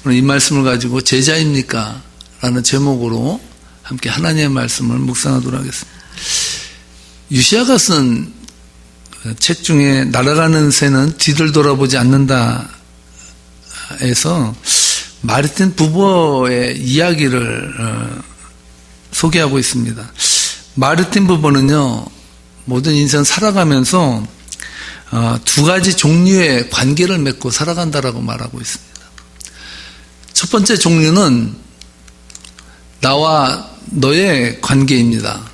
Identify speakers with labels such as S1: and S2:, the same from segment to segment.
S1: 오늘 이 말씀을 가지고 제자입니까? 라는 제목으로 함께 하나님의 말씀을 묵상하도록 하겠습니다. 유시아가 쓴 책 중에 날아가는 새는 뒤를 돌아보지 않는다 에서 마르틴 부버의 이야기를 소개하고 있습니다. 마르틴 부버는요, 모든 인생 살아가면서 두 가지 종류의 관계를 맺고 살아간다라고 말하고 있습니다. 첫 번째 종류는 나와 너의 관계입니다.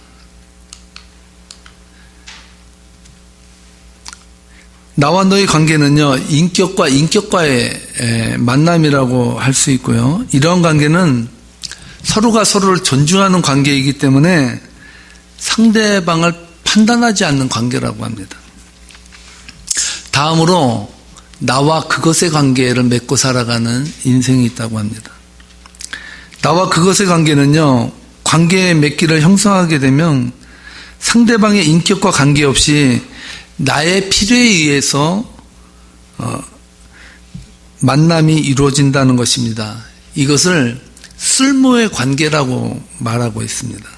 S1: 나와 너의 관계는요, 인격과 인격과의 만남이라고 할 수 있고요. 이런 관계는 서로가 서로를 존중하는 관계이기 때문에 상대방을 판단하지 않는 관계라고 합니다. 다음으로 나와 그것의 관계를 맺고 살아가는 인생이 있다고 합니다. 나와 그것의 관계는요, 관계의 맺기를 형성하게 되면 상대방의 인격과 관계없이 나의 필요에 의해서 만남이 이루어진다는 것입니다. 이것을 쓸모의 관계라고 말하고 있습니다.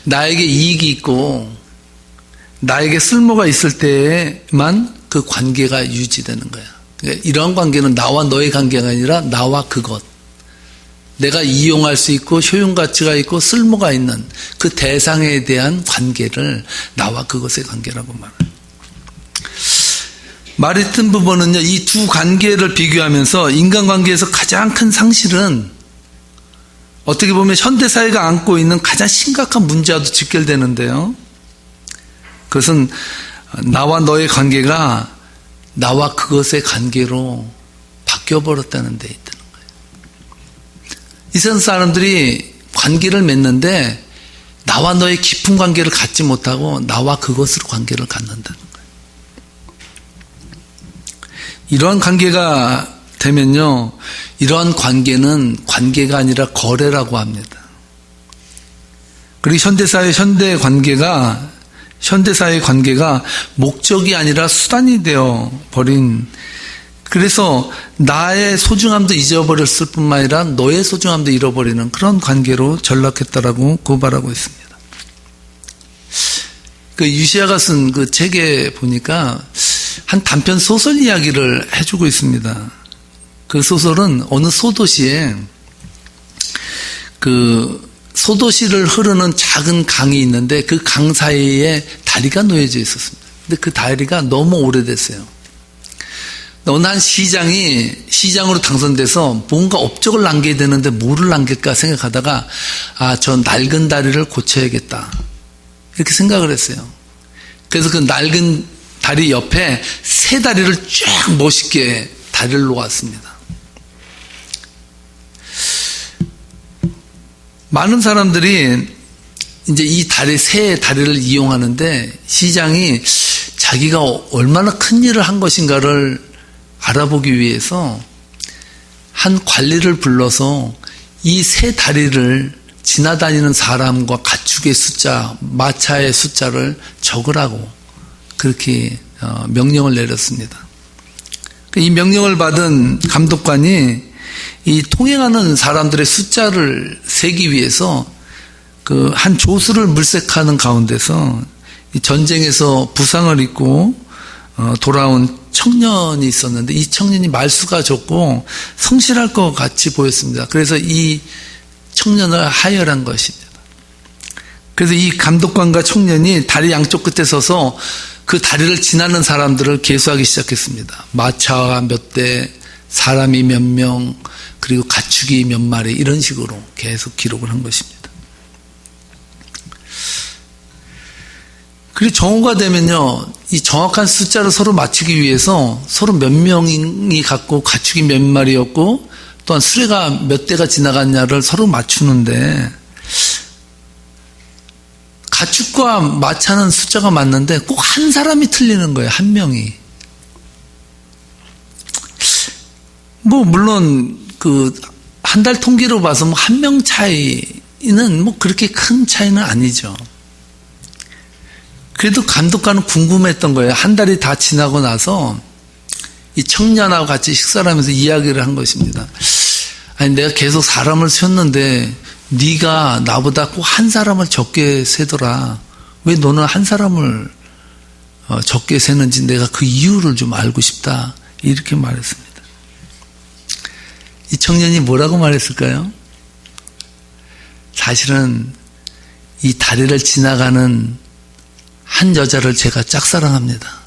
S1: 나에게 이익이 있고 나에게 쓸모가 있을 때에만 그 관계가 유지되는 거야. 그러니까 이러한 관계는 나와 너의 관계가 아니라 나와 그것, 내가 이용할 수 있고 효용가치가 있고 쓸모가 있는 그 대상에 대한 관계를 나와 그것의 관계라고 말합니다. 마르틴 부버는요, 이 두 관계를 비교하면서 인간관계에서 가장 큰 상실은 어떻게 보면 현대사회가 안고 있는 가장 심각한 문제와도 직결되는데요. 그것은 나와 너의 관계가 나와 그것의 관계로 바뀌어버렸다는 데 있다는 거예요. 이 세상 사람들이 관계를 맺는데 나와 너의 깊은 관계를 갖지 못하고 나와 그것으로 관계를 갖는다는 거예요. 이러한 관계가 되면요, 이러한 관계는 관계가 아니라 거래라고 합니다. 그리고 현대사회의 관계가 목적이 아니라 수단이 되어 버린, 그래서 나의 소중함도 잊어버렸을 뿐만 아니라 너의 소중함도 잃어버리는 그런 관계로 전락했다라고 고발하고 있습니다. 그 유시아가 쓴 그 책에 보니까 한 단편 소설 이야기를 해주고 있습니다. 그 소설은 어느 소도시에 그 소도시를 흐르는 작은 강이 있는데 그 강 사이에 다리가 놓여져 있었습니다. 근데 그 다리가 너무 오래됐어요. 어느 한 시장이 시장으로 당선돼서 뭔가 업적을 남겨야 되는데 뭐를 남길까 생각하다가 저 낡은 다리를 고쳐야겠다, 이렇게 생각을 했어요. 그래서 그 낡은 다리 옆에 새 다리를 쫙 멋있게 다리를 놓았습니다. 많은 사람들이 이제 이 새 다리를 이용하는데 시장이 자기가 얼마나 큰 일을 한 것인가를 알아보기 위해서 한 관리를 불러서 이 새 다리를 지나다니는 사람과 가축의 숫자, 마차의 숫자를 적으라고 그렇게 명령을 내렸습니다. 이 명령을 받은 감독관이 이 통행하는 사람들의 숫자를 세기 위해서 그 한 조수를 물색하는 가운데서 이 전쟁에서 부상을 입고 돌아온 청년이 있었는데 이 청년이 말수가 적고 성실할 것 같이 보였습니다. 그래서 이 청년을 하열한 것입니다. 그래서 이 감독관과 청년이 다리 양쪽 끝에 서서 그 다리를 지나는 사람들을 계수하기 시작했습니다. 마차가 몇 대, 사람이 몇 명, 그리고 가축이 몇 마리, 이런 식으로 계속 기록을 한 것입니다. 그리고 정오가 되면요, 이 정확한 숫자를 서로 맞추기 위해서 서로 몇 명이 갖고 가축이 몇 마리였고 또한 수레가 몇 대가 지나갔냐를 서로 맞추는데 가축과 마차는 숫자가 맞는데 꼭 한 사람이 틀리는 거예요. 한 명이. 물론 한 달 통계로 봐서 한 명 차이는 그렇게 큰 차이는 아니죠. 그래도 감독관은 궁금했던 거예요. 한 달이 다 지나고 나서 이 청년하고 같이 식사를 하면서 이야기를 한 것입니다. 아니 내가 계속 사람을 세웠는데 네가 나보다 꼭 한 사람을 적게 세더라. 왜 너는 한 사람을 적게 세는지 내가 그 이유를 좀 알고 싶다. 이렇게 말했습니다. 이 청년이 뭐라고 말했을까요? 사실은 이 다리를 지나가는 한 여자를 제가 짝사랑합니다.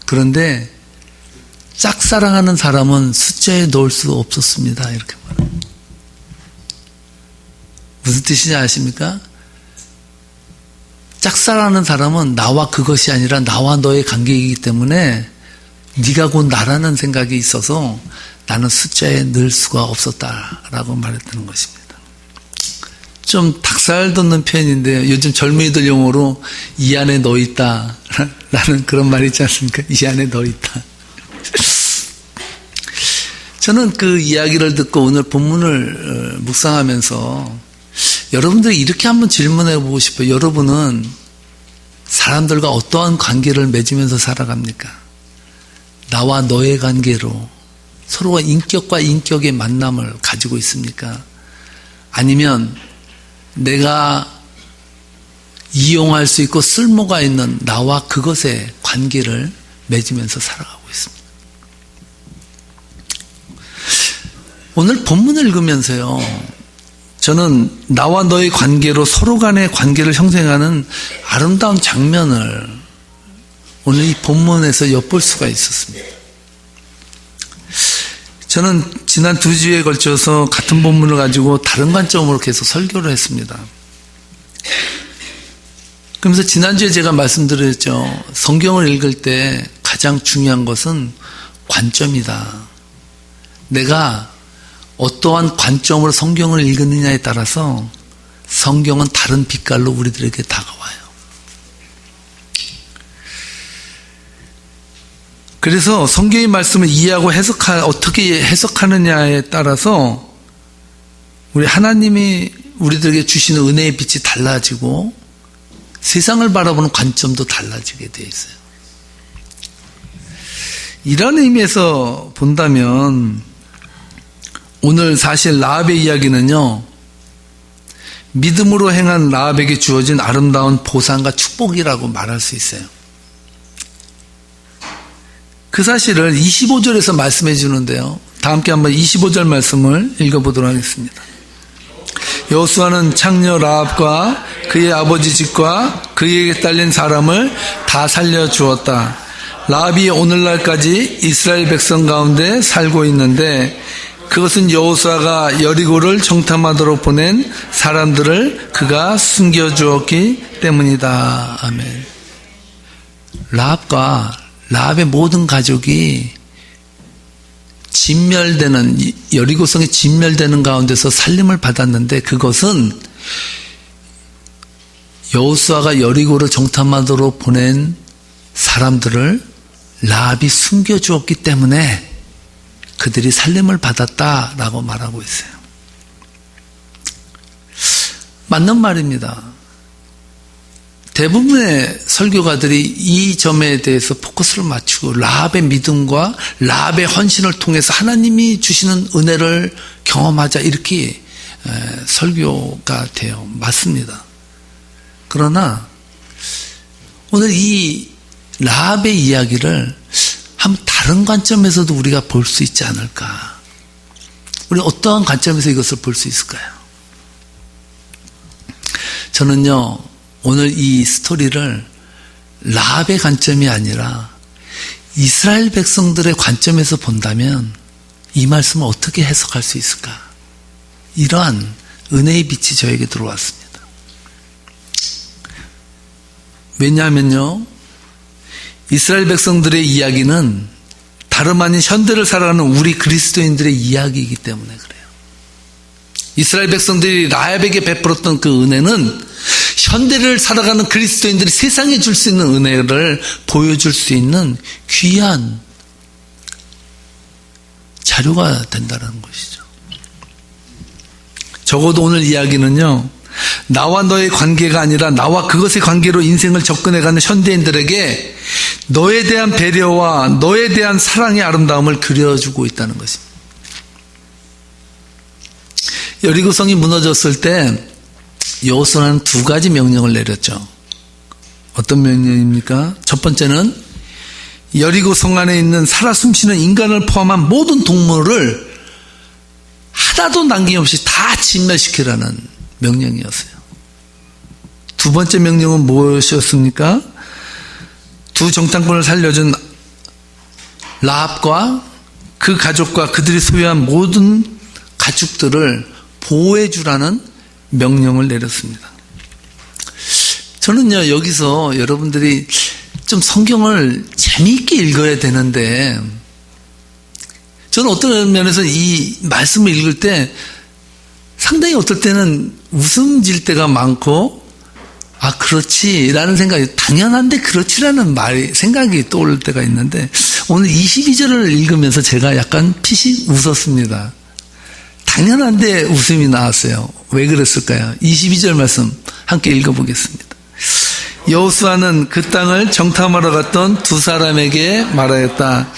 S1: 그런데 짝사랑하는 사람은 숫자에 넣을 수 없었습니다. 이렇게 말합니다. 무슨 뜻인지 아십니까? 짝사랑하는 사람은 나와 그것이 아니라 나와 너의 관계이기 때문에 네가 곧 나라는 생각이 있어서 나는 숫자에 넣을 수가 없었다라고 말했다는 것입니다. 좀 닭살 돋는 표현인데 요즘 젊은이들 용어로 이 안에 너 있다 라는 그런 말이 있지 않습니까? 이 안에 너 있다. 저는 그 이야기를 듣고 오늘 본문을 묵상하면서 여러분들이 이렇게 한번 질문해 보고 싶어요. 여러분은 사람들과 어떠한 관계를 맺으면서 살아갑니까? 나와 너의 관계로 서로가 인격과 인격의 만남을 가지고 있습니까? 아니면 내가 이용할 수 있고 쓸모가 있는 나와 그것의 관계를 맺으면서 살아가고 있습니다. 오늘 본문을 읽으면서요, 저는 나와 너의 관계로 서로 간의 관계를 형성하는 아름다운 장면을 오늘 이 본문에서 엿볼 수가 있었습니다. 저는 지난 2주에 걸쳐서 같은 본문을 가지고 다른 관점으로 계속 설교를 했습니다. 그러면서 지난주에 제가 말씀드렸죠. 성경을 읽을 때 가장 중요한 것은 관점이다. 내가 어떠한 관점으로 성경을 읽느냐에 따라서 성경은 다른 빛깔로 우리들에게 다가와요. 그래서 성경의 말씀을 이해하고 어떻게 해석하느냐에 따라서 우리 하나님이 우리들에게 주시는 은혜의 빛이 달라지고 세상을 바라보는 관점도 달라지게 되어 있어요. 이런 의미에서 본다면 오늘 사실 라합의 이야기는요, 믿음으로 행한 라합에게 주어진 아름다운 보상과 축복이라고 말할 수 있어요. 그 사실을 25절에서 말씀해 주는데요. 다 함께 한번 25절 말씀을 읽어보도록 하겠습니다. 여호수아는 창녀 라합과 그의 아버지 집과 그에게 딸린 사람을 다 살려주었다. 라합이 오늘날까지 이스라엘 백성 가운데 살고 있는데 그것은 여호수아가 여리고를 정탐하도록 보낸 사람들을 그가 숨겨주었기 때문이다. 아멘. 라합과 라합의 모든 가족이 진멸되는, 여리고성이 진멸되는 가운데서 살림을 받았는데 그것은 여호수아가 여리고를 정탐하도록 보낸 사람들을 라합이 숨겨주었기 때문에 그들이 살림을 받았다라고 말하고 있어요. 맞는 말입니다. 대부분의 설교가들이 이 점에 대해서 포커스를 맞추고 라합의 믿음과 라합의 헌신을 통해서 하나님이 주시는 은혜를 경험하자 이렇게 설교가 돼요. 맞습니다. 그러나 오늘 이 라합의 이야기를 한번 다른 관점에서도 우리가 볼 수 있지 않을까? 우리 어떠한 관점에서 이것을 볼 수 있을까요? 저는요, 오늘 이 스토리를 라합의 관점이 아니라 이스라엘 백성들의 관점에서 본다면 이 말씀을 어떻게 해석할 수 있을까? 이러한 은혜의 빛이 저에게 들어왔습니다. 왜냐하면요, 이스라엘 백성들의 이야기는 다름 아닌 현대를 살아가는 우리 그리스도인들의 이야기이기 때문에 그래요. 이스라엘 백성들이 라합에게 베풀었던 그 은혜는 현대를 살아가는 그리스도인들이 세상에 줄 수 있는 은혜를 보여줄 수 있는 귀한 자료가 된다는 것이죠. 적어도 오늘 이야기는요, 나와 너의 관계가 아니라 나와 그것의 관계로 인생을 접근해가는 현대인들에게 너에 대한 배려와 너에 대한 사랑의 아름다움을 그려주고 있다는 것입니다. 여리고성이 무너졌을 때 여호수아는 두 가지 명령을 내렸죠. 어떤 명령입니까? 첫 번째는 여리고성 안에 있는 살아 숨쉬는 인간을 포함한 모든 동물을 하나도 남김없이 다 진멸시키라는 명령이었어요. 두 번째 명령은 무엇이었습니까? 두 정탐꾼을 살려준 라합과 그 가족과 그들이 소유한 모든 가축들을 보호해 주라는 명령을 내렸습니다. 저는요, 여기서 여러분들이 좀 성경을 재미있게 읽어야 되는데, 저는 어떤 면에서 이 말씀을 읽을 때 상당히 어떨 때는 웃음 질 때가 많고, 아, 그렇지라는 생각이, 당연한데 그렇지라는 생각이 떠오를 때가 있는데, 오늘 22절을 읽으면서 제가 약간 피식 웃었습니다. 당연한데 웃음이 나왔어요. 왜 그랬을까요? 22절 말씀 함께 읽어보겠습니다. 여호수아는 그 땅을 정탐하러 갔던 두 사람에게 말하였다.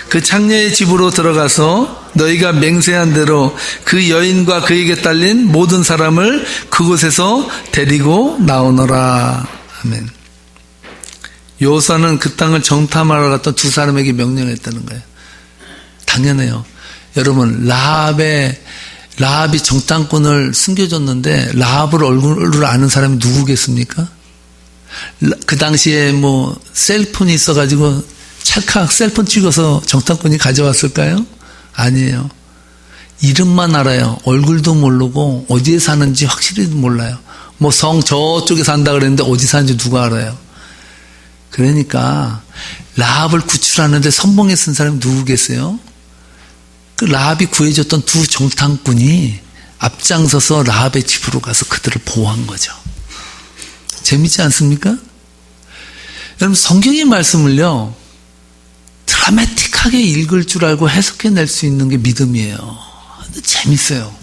S1: 그 창녀의 집으로 들어가서 너희가 맹세한 대로 그 여인과 그에게 딸린 모든 사람을 그곳에서 데리고 나오너라. 아멘. 여호수아는 그 땅을 정탐하러 갔던 두 사람에게 명령했다는 거예요. 당연해요. 여러분, 라합이 정탐꾼을 숨겨줬는데 라합을 얼굴을 아는 사람이 누구겠습니까? 그 당시에 뭐 셀폰이 있어가지고 찰칵 셀폰 찍어서 정탐꾼이 가져왔을까요? 아니에요. 이름만 알아요. 얼굴도 모르고 어디에 사는지 확실히 몰라요. 뭐 성 저쪽에 산다 그랬는데 어디 사는지 누가 알아요? 그러니까 라합을 구출하는데 선봉에 쓴 사람이 누구겠어요? 그 라합이 구해줬던 두 정탐꾼이 앞장서서 라합의 집으로 가서 그들을 보호한 거죠. 재밌지 않습니까? 여러분, 성경의 말씀을요, 드라마틱하게 읽을 줄 알고 해석해낼 수 있는 게 믿음이에요. 재밌어요.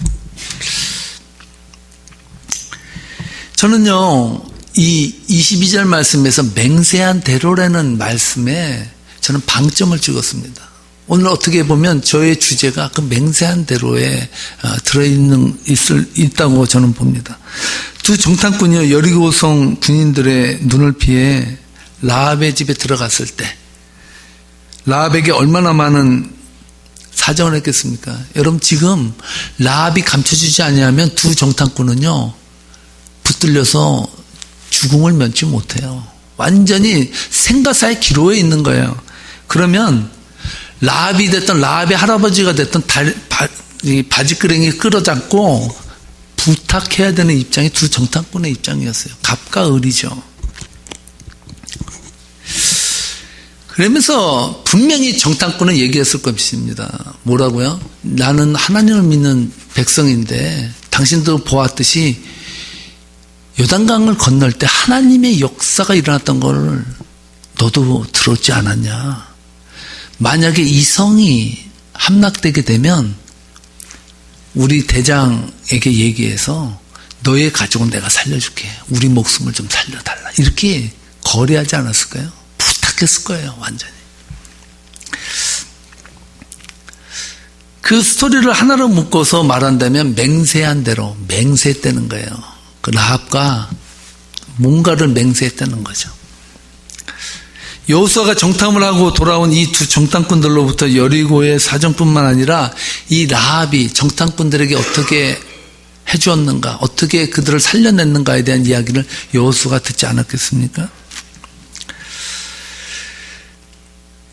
S1: 저는요, 이 22절 말씀에서 맹세한 대로라는 말씀에 저는 방점을 찍었습니다. 오늘 어떻게 보면 저의 주제가 그 맹세한 대로에 있다고 저는 봅니다. 두 정탐꾼이 여리고성 군인들의 눈을 피해 라합의 집에 들어갔을 때 라합에게 얼마나 많은 사정을 했겠습니까? 여러분, 지금 라합이 감춰주지 아니하면 두 정탐꾼은요, 붙들려서 죽음을 면치 못해요. 완전히 생가사의 기로에 있는 거예요. 그러면 라합이 됐던 라합의 할아버지가 됐던 바지끄레기 끌어잡고 부탁해야 되는 입장이 두 정탐꾼의 입장이었어요. 갑과 을이죠. 그러면서 분명히 정탐꾼은 얘기했을 것입니다. 뭐라고요? 나는 하나님을 믿는 백성인데 당신도 보았듯이 요단강을 건널 때 하나님의 역사가 일어났던 걸 너도 들었지 않았냐? 만약에 이 성이 함락되게 되면 우리 대장에게 얘기해서 너의 가족은 내가 살려줄게. 우리 목숨을 좀 살려달라. 이렇게 거래하지 않았을까요? 부탁했을 거예요. 완전히. 그 스토리를 하나로 묶어서 말한다면 맹세한 대로 맹세했다는 거예요. 그 라합과 뭔가를 맹세했다는 거죠. 여호수아가 정탐을 하고 돌아온 이 두 정탐꾼들로부터 여리고의 사정뿐만 아니라 이 라합이 정탐꾼들에게 어떻게 해주었는가, 어떻게 그들을 살려냈는가에 대한 이야기를 여호수아가 듣지 않았겠습니까?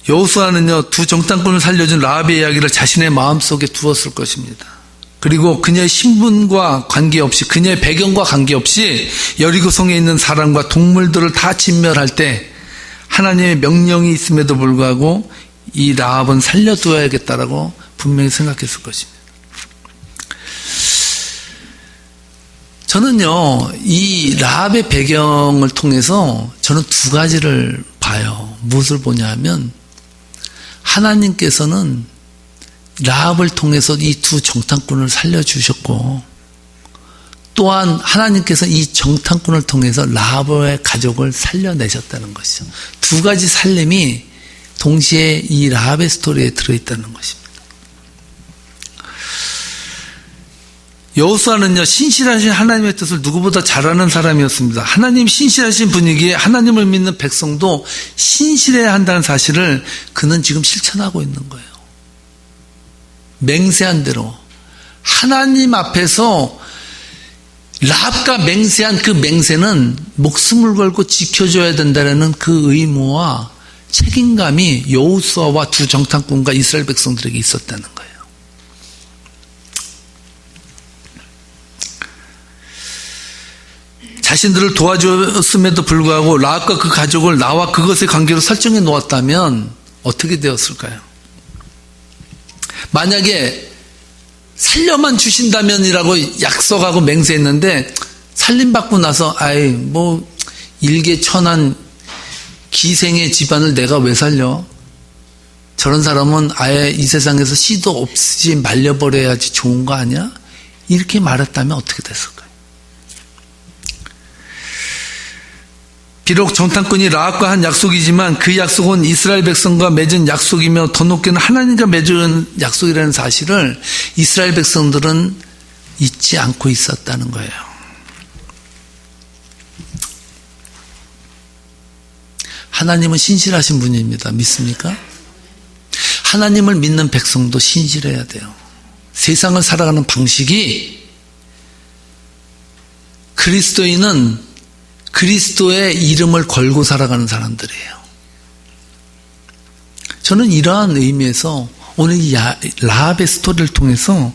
S1: 여호수아는요, 두 정탐꾼을 살려준 라합의 이야기를 자신의 마음속에 두었을 것입니다. 그리고 그녀의 신분과 관계없이, 그녀의 배경과 관계없이 여리고성에 있는 사람과 동물들을 다 진멸할 때 하나님의 명령이 있음에도 불구하고 이 라합은 살려두어야겠다라고 분명히 생각했을 것입니다. 저는요, 이 라합의 배경을 통해서 저는 두 가지를 봐요. 무엇을 보냐 하면 하나님께서는 라합을 통해서 이 두 정탐꾼을 살려주셨고 또한 하나님께서 이 정탐꾼을 통해서 라합의 가족을 살려내셨다는 것이죠. 두 가지 살림이 동시에 이 라합의 스토리에 들어있다는 것입니다. 여호수아는요, 신실하신 하나님의 뜻을 누구보다 잘 아는 사람이었습니다. 하나님 신실하신 분위기에 하나님을 믿는 백성도 신실해야 한다는 사실을 그는 지금 실천하고 있는 거예요. 맹세한 대로 하나님 앞에서 라합과 맹세한 그 맹세는 목숨을 걸고 지켜줘야 된다는 그 의무와 책임감이 여호수아와 두 정탐꾼과 이스라엘 백성들에게 있었다는 거예요. 자신들을 도와줬음에도 불구하고 라합과 그 가족을 나와 그것의 관계로 설정해 놓았다면 어떻게 되었을까요? 만약에 살려만 주신다면이라고 약속하고 맹세했는데 살림받고 나서 일개천한 기생의 집안을 내가 왜 살려? 저런 사람은 아예 이 세상에서 씨도 없이 말려버려야지 좋은 거 아니야? 이렇게 말했다면 어떻게 됐을까요? 비록 정탐꾼이 라합과 한 약속이지만 그 약속은 이스라엘 백성과 맺은 약속이며 더 높게는 하나님과 맺은 약속이라는 사실을 이스라엘 백성들은 잊지 않고 있었다는 거예요. 하나님은 신실하신 분입니다. 믿습니까? 하나님을 믿는 백성도 신실해야 돼요. 세상을 살아가는 방식이 그리스도인은 그리스도의 이름을 걸고 살아가는 사람들이에요. 저는 이러한 의미에서 오늘 이 라합의 스토리를 통해서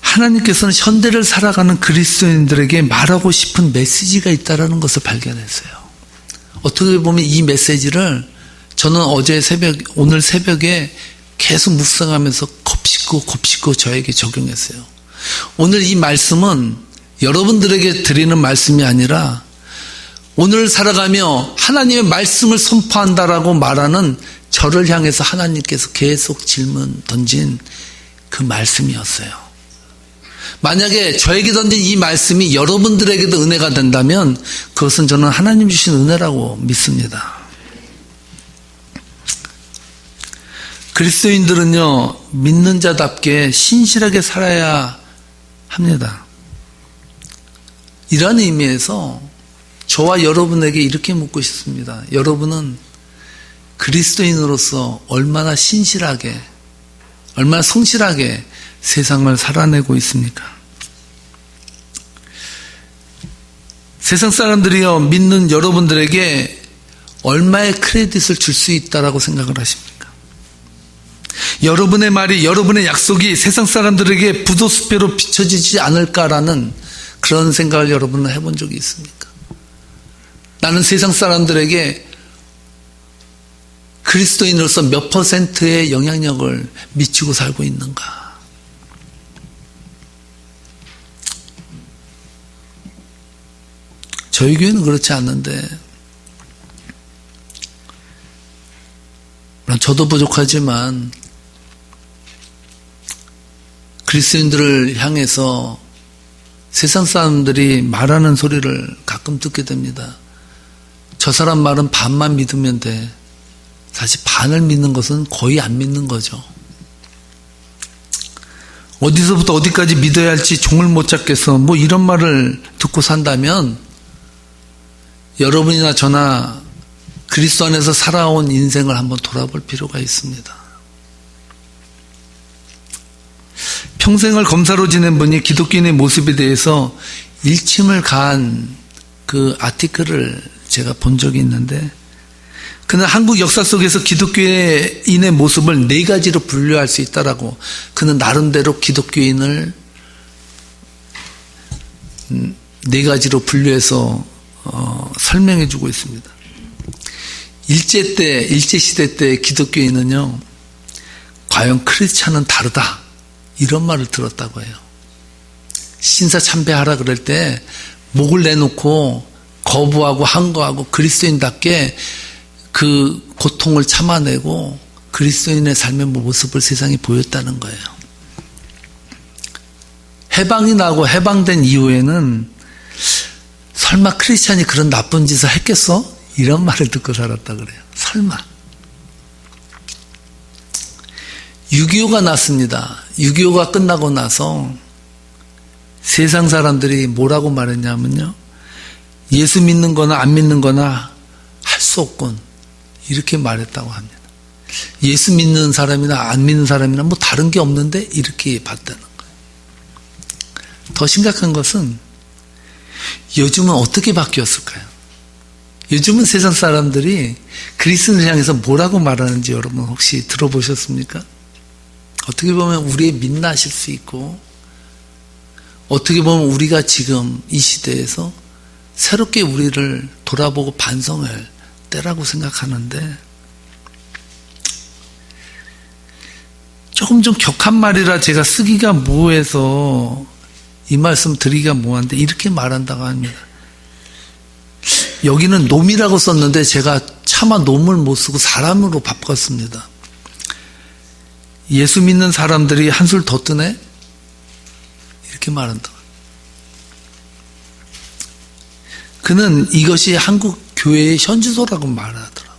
S1: 하나님께서는 현대를 살아가는 그리스도인들에게 말하고 싶은 메시지가 있다는 것을 발견했어요. 어떻게 보면 이 메시지를 저는 오늘 새벽에 계속 묵상하면서 곱씹고 저에게 적용했어요. 오늘 이 말씀은 여러분들에게 드리는 말씀이 아니라 오늘 살아가며 하나님의 말씀을 선포한다라고 말하는 저를 향해서 하나님께서 계속 질문 던진 그 말씀이었어요. 만약에 저에게 던진 이 말씀이 여러분들에게도 은혜가 된다면 그것은 저는 하나님 주신 은혜라고 믿습니다. 그리스도인들은요, 믿는 자답게 신실하게 살아야 합니다. 이런 의미에서 저와 여러분에게 이렇게 묻고 싶습니다. 여러분은 그리스도인으로서 얼마나 신실하게, 얼마나 성실하게 세상을 살아내고 있습니까? 세상 사람들이요, 믿는 여러분들에게 얼마의 크레딧을 줄 수 있다라고 생각을 하십니까? 여러분의 말이, 여러분의 약속이 세상 사람들에게 부도수표로 비춰지지 않을까라는 그런 생각을 여러분은 해본 적이 있습니까? 나는 세상 사람들에게 그리스도인으로서 몇 %의 영향력을 미치고 살고 있는가? 저희 교회는 그렇지 않는데, 저도 부족하지만 그리스도인들을 향해서 세상 사람들이 말하는 소리를 가끔 듣게 됩니다. 저 사람 말은 반만 믿으면 돼. 사실 반을 믿는 것은 거의 안 믿는 거죠. 어디서부터 어디까지 믿어야 할지 종을 못 찾겠어. 이런 말을 듣고 산다면 여러분이나 저나 그리스도 안에서 살아온 인생을 한번 돌아볼 필요가 있습니다. 평생을 검사로 지낸 분이 기독교인의 모습에 대해서 일침을 가한 그 아티클을 제가 본 적이 있는데, 그는 한국 역사 속에서 기독교인의 모습을 4가지로 분류할 수 있다라고, 그는 나름대로 기독교인을 4가지로 분류해서 설명해 주고 있습니다. 일제시대 때 기독교인은요, 과연 크리스찬은 다르다, 이런 말을 들었다고 해요. 신사참배하라 그럴 때 목을 내놓고 거부하고 항거하고 그리스도인답게 그 고통을 참아내고 그리스도인의 삶의 모습을 세상에 보였다는 거예요. 해방이 나고 해방된 이후에는 설마 크리스찬이 그런 나쁜 짓을 했겠어? 이런 말을 듣고 살았다 그래요. 설마. 6.25가 났습니다. 6.25가 끝나고 나서 세상 사람들이 뭐라고 말했냐면요. 예수 믿는 거나 안 믿는 거나 할 수 없군. 이렇게 말했다고 합니다. 예수 믿는 사람이나 안 믿는 사람이나 뭐 다른 게 없는데 이렇게 봤다는 거예요. 더 심각한 것은 요즘은 어떻게 바뀌었을까요? 요즘은 세상 사람들이 그리스도를 향해서 뭐라고 말하는지 여러분 혹시 들어보셨습니까? 어떻게 보면 우리의 민낯일 수 있고 어떻게 보면 우리가 지금 이 시대에서 새롭게 우리를 돌아보고 반성할 때라고 생각하는데 조금 좀 격한 말이라 제가 쓰기가 모호해서 이 말씀 드리기가 모호한데 이렇게 말한다고 합니다. 여기는 놈이라고 썼는데 제가 차마 놈을 못 쓰고 사람으로 바꿨습니다. 예수 믿는 사람들이 한술 더 뜨네? 이렇게 말한다. 그는 이것이 한국 교회의 현주소라고 말하더라고요.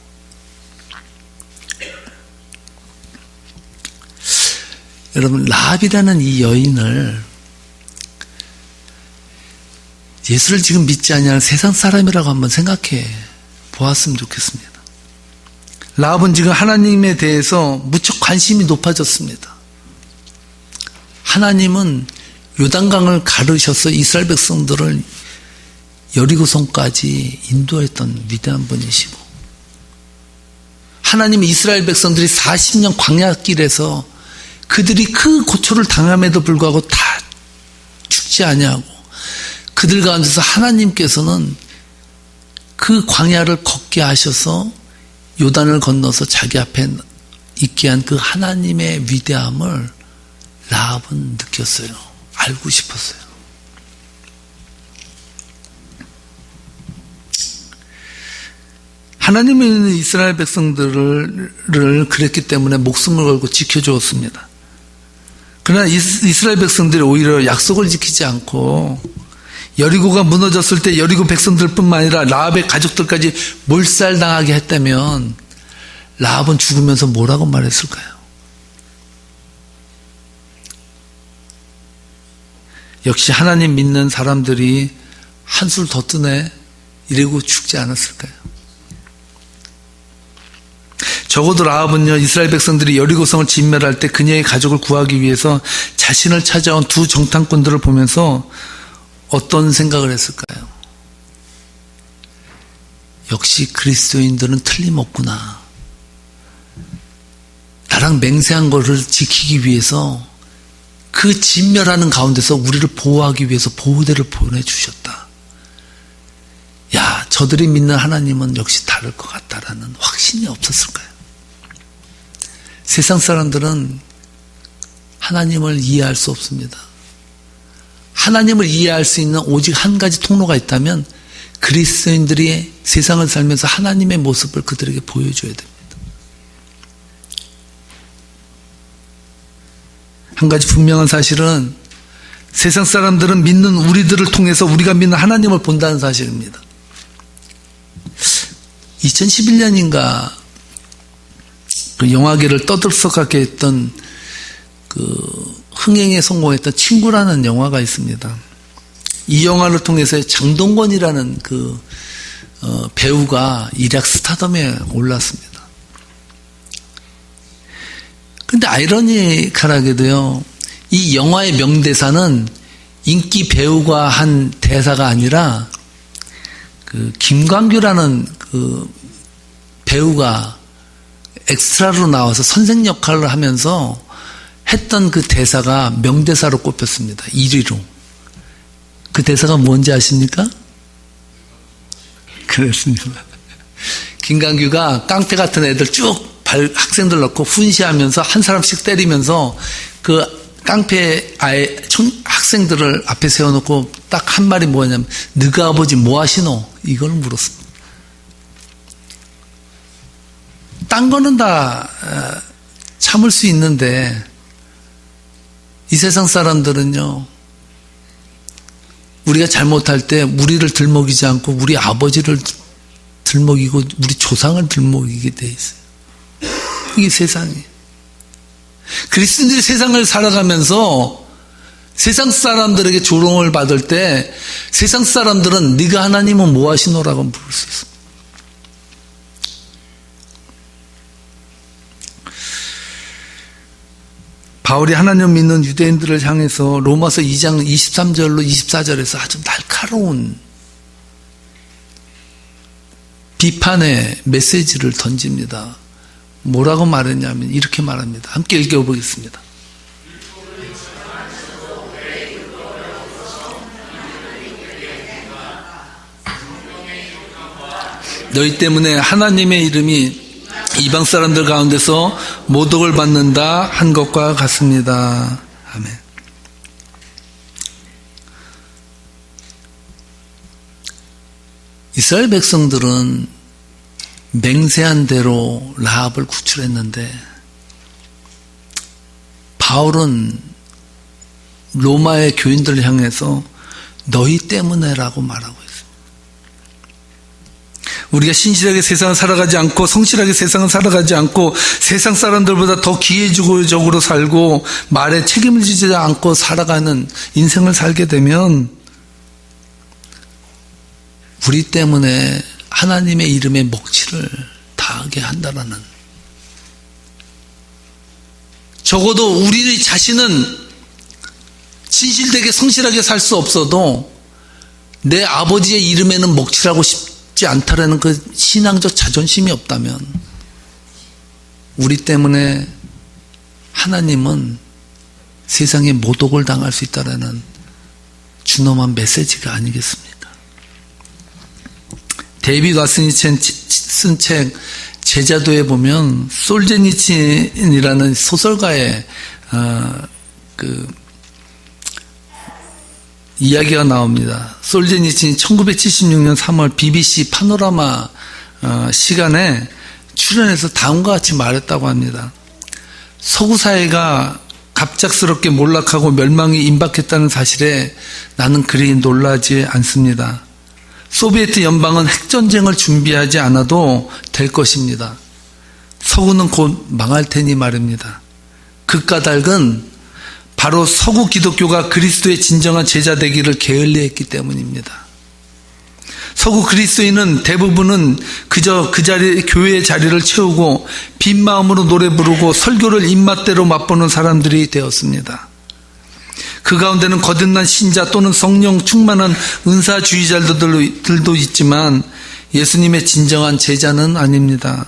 S1: 여러분, 라합이라는 이 여인을 예수를 지금 믿지 않는 세상 사람이라고 한번 생각해 보았으면 좋겠습니다. 라합은 지금 하나님에 대해서 무척 관심이 높아졌습니다. 하나님은 요단강을 가르셔서 이스라엘 백성들을 여리고성까지 인도했던 위대한 분이시고 하나님은 이스라엘 백성들이 40년 광야길에서 그들이 그 고초를 당함에도 불구하고 다 죽지 아니하고 그들 가운데서 하나님께서는 그 광야를 걷게 하셔서 요단을 건너서 자기 앞에 있게 한 그 하나님의 위대함을 라합은 느꼈어요. 알고 싶었어요. 하나님은 이스라엘 백성들을 그랬기 때문에 목숨을 걸고 지켜주었습니다. 그러나 이스라엘 백성들이 오히려 약속을 지키지 않고 여리고가 무너졌을 때 여리고 백성들뿐만 아니라 라합의 가족들까지 몰살당하게 했다면 라합은 죽으면서 뭐라고 말했을까요? 역시 하나님 믿는 사람들이 한술 더 뜨네 이러고 죽지 않았을까요? 적어도 라합은요, 이스라엘 백성들이 여리고성을 진멸할 때 그녀의 가족을 구하기 위해서 자신을 찾아온 두 정탐꾼들을 보면서 어떤 생각을 했을까요? 역시 그리스도인들은 틀림없구나. 나랑 맹세한 것을 지키기 위해서 그 진멸하는 가운데서 우리를 보호하기 위해서 보호대를 보내주셨다. 야, 저들이 믿는 하나님은 역시 다를 것 같다라는 확신이 없었을까요? 세상 사람들은 하나님을 이해할 수 없습니다. 하나님을 이해할 수 있는 오직 한 가지 통로가 있다면 그리스도인들이 세상을 살면서 하나님의 모습을 그들에게 보여줘야 됩니다. 한 가지 분명한 사실은 세상 사람들은 믿는 우리들을 통해서 우리가 믿는 하나님을 본다는 사실입니다. 2011년인가 그 영화계를 떠들썩하게 했던 그 흥행에 성공했던 친구라는 영화가 있습니다. 이 영화를 통해서 장동건이라는 그 배우가 일약 스타덤에 올랐습니다. 근데 아이러니컬하게도요, 이 영화의 명대사는 인기 배우가 한 대사가 아니라 그 김광규라는 그 배우가 엑스트라로 나와서 선생 역할을 하면서 했던 그 대사가 명대사로 꼽혔습니다. 1위로. 그 대사가 뭔지 아십니까? 그렇습니다. 김광규가 깡패 같은 애들 쭉 학생들 넣고 훈시하면서 한 사람씩 때리면서 그 깡패 학생들을 앞에 세워놓고 딱 한 말이 뭐냐면 너가 아버지 뭐 하시노? 이걸 물었습니다. 딴 거는 다 참을 수 있는데 이 세상 사람들은요, 우리가 잘못할 때 우리를 들먹이지 않고 우리 아버지를 들먹이고 우리 조상을 들먹이게 돼 있어요. 이게 세상이에요. 그리스도인들이 세상을 살아가면서 세상 사람들에게 조롱을 받을 때 세상 사람들은 네가 하나님은 뭐 하시노라고 물을 수 있습니다. 바울이 하나님 믿는 유대인들을 향해서 로마서 2장 23절로 24절에서 아주 날카로운 비판의 메시지를 던집니다. 뭐라고 말했냐면 이렇게 말합니다. 함께 읽어보겠습니다. 너희 때문에 하나님의 이름이 이방 사람들 가운데서 모독을 받는다 한 것과 같습니다. 아멘. 이스라엘 백성들은 맹세한 대로 라합을 구출했는데 바울은 로마의 교인들을 향해서 너희 때문에라고 말하고 있습니다. 우리가 신실하게 세상을 살아가지 않고 성실하게 세상을 살아가지 않고 세상 사람들보다 더 기회주의적으로 살고 말에 책임을 지지 않고 살아가는 인생을 살게 되면 우리 때문에 하나님의 이름에 먹칠을 당하게 한다라는, 적어도 우리 자신은 진실되게 성실하게 살 수 없어도 내 아버지의 이름에는 먹칠하고 싶지 않다라는 그 신앙적 자존심이 없다면 우리 때문에 하나님은 세상에 모독을 당할 수 있다라는 준엄한 메시지가 아니겠습니까? 데이비드 왓슨이 쓴 책 제자도에 보면 솔제니친이라는 소설가의 이야기가 나옵니다. 솔제니친이 1976년 3월 BBC 파노라마 시간에 출연해서 다음과 같이 말했다고 합니다. 서구 사회가 갑작스럽게 몰락하고 멸망이 임박했다는 사실에 나는 그리 놀라지 않습니다. 소비에트 연방은 핵전쟁을 준비하지 않아도 될 것입니다. 서구는 곧 망할 테니 말입니다. 그 까닭은 바로 서구 기독교가 그리스도의 진정한 제자 되기를 게을리했기 때문입니다. 서구 그리스도인은 대부분은 그저 그 자리, 교회의 자리를 채우고 빈 마음으로 노래 부르고 설교를 입맛대로 맛보는 사람들이 되었습니다. 그 가운데는 거듭난 신자 또는 성령 충만한 은사주의자들도 있지만 예수님의 진정한 제자는 아닙니다.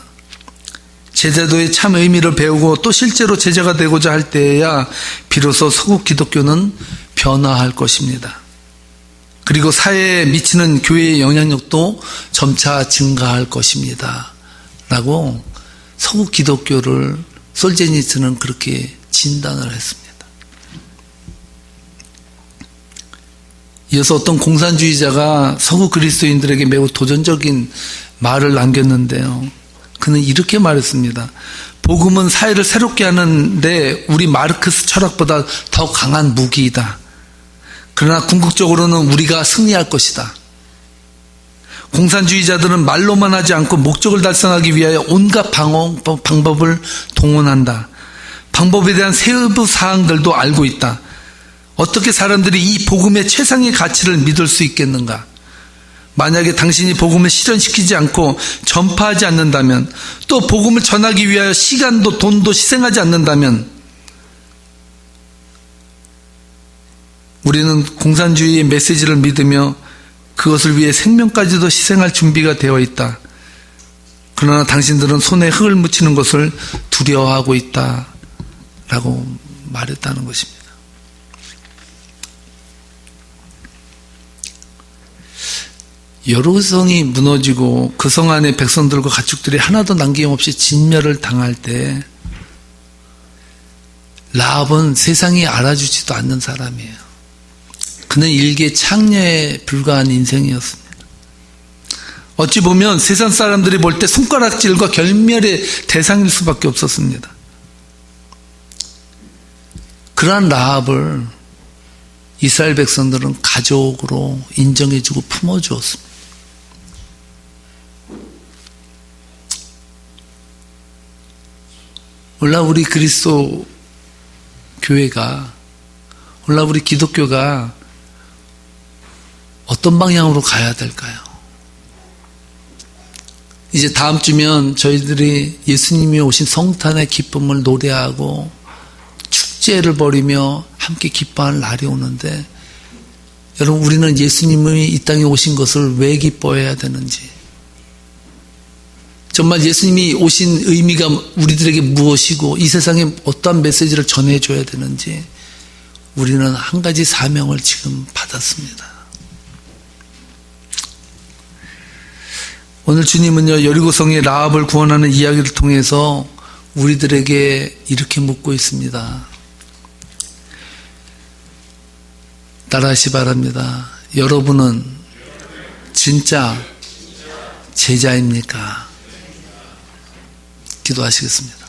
S1: 제자도의 참 의미를 배우고 또 실제로 제자가 되고자 할 때에야 비로소 서구 기독교는 변화할 것입니다. 그리고 사회에 미치는 교회의 영향력도 점차 증가할 것입니다. 라고 서구 기독교를 솔제니츠는 그렇게 진단을 했습니다. 이어서 어떤 공산주의자가 서구 그리스도인들에게 매우 도전적인 말을 남겼는데요. 그는 이렇게 말했습니다. 복음은 사회를 새롭게 하는데 우리 마르크스 철학보다 더 강한 무기이다. 그러나 궁극적으로는 우리가 승리할 것이다. 공산주의자들은 말로만 하지 않고 목적을 달성하기 위하여 온갖 방법을 동원한다. 방법에 대한 세부 사항들도 알고 있다. 어떻게 사람들이 이 복음의 최상의 가치를 믿을 수 있겠는가? 만약에 당신이 복음을 실현시키지 않고 전파하지 않는다면, 또 복음을 전하기 위하여 시간도 돈도 희생하지 않는다면 우리는 공산주의의 메시지를 믿으며 그것을 위해 생명까지도 희생할 준비가 되어 있다. 그러나 당신들은 손에 흙을 묻히는 것을 두려워하고 있다 라고 말했다는 것입니다. 여로성이 무너지고 그 성 안의 백성들과 가축들이 하나도 남김없이 진멸을 당할 때 라합은 세상이 알아주지도 않는 사람이에요. 그는 일개 창녀에 불과한 인생이었습니다. 어찌 보면 세상 사람들이 볼 때 손가락질과 결멸의 대상일 수밖에 없었습니다. 그러한 라합을 이스라엘 백성들은 가족으로 인정해주고 품어주었습니다. 물론 우리 그리스도 교회가 오늘날 우리 기독교가 어떤 방향으로 가야 될까요? 이제 다음 주면 저희들이 예수님이 오신 성탄의 기쁨을 노래하고 축제를 벌이며 함께 기뻐하는 날이 오는데, 여러분, 우리는 예수님이 이 땅에 오신 것을 왜 기뻐해야 되는지, 정말 예수님이 오신 의미가 우리들에게 무엇이고 이 세상에 어떠한 메시지를 전해줘야 되는지, 우리는 한 가지 사명을 지금 받았습니다. 오늘 주님은요, 여리고성의 라합을 구원하는 이야기를 통해서 우리들에게 이렇게 묻고 있습니다. 따라하시 바랍니다. 여러분은 진짜 제자입니까? 기도하시겠습니다.